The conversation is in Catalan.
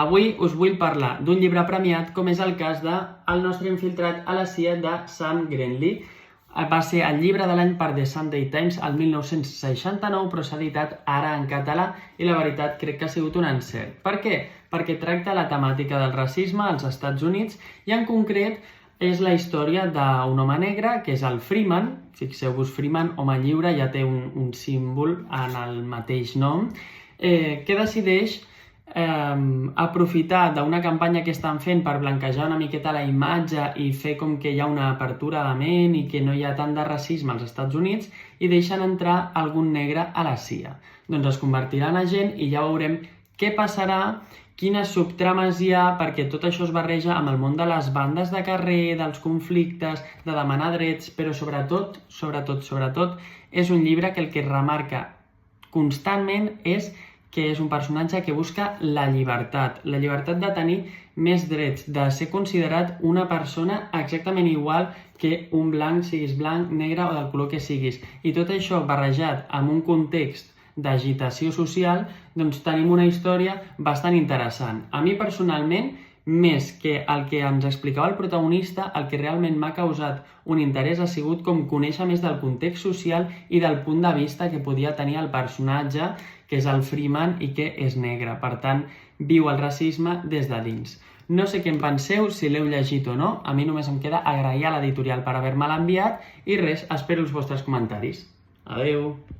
Avui us vull parlar d'un llibre premiat com és el cas de El nostre infiltrat a la CIA de Sam Greenlee. Va ser el llibre de l'any per The Sunday Times el 1969, però s'ha editat ara en català i la veritat crec que ha sigut un encert. Per què? Perquè tracta la temàtica del racisme als Estats Units i en concret és la història d'un home negre que és el Freeman. Fixeu-vos, Freeman, home lliure, ja té un símbol en el mateix nom, que decideix aprofitar d'una campanya que estan fent per blanquejar una miqueta la imatge i fer com que hi ha una apertura de ment i que no hi ha tant de racisme als Estats Units i deixen entrar algun negre a la CIA. Doncs es convertirà en agent i ja veurem què passarà, quines subtrames hi ha, perquè tot això es barreja amb el món de les bandes de carrer, dels conflictes, de demanar drets, però sobretot, és un llibre que el que remarca constantment és que és un personatge que busca la llibertat de tenir més drets, de ser considerat una persona exactament igual que un blanc, siguis blanc, negre o del color que siguis. I tot això barrejat amb un context d'agitació social, doncs tenim una història bastant interessant. A mi personalment, més que el que ens explicava el protagonista, el que realment m'ha causat un interès ha sigut com conèixer més del context social i del punt de vista que podia tenir el personatge, que és el Freeman i que és negre. Per tant, viu el racisme des de dins. No sé què en penseu, si l'heu llegit o no. A mi només em queda agrair a l'editorial per haver-me-la enviat i res, espero els vostres comentaris. Adeu!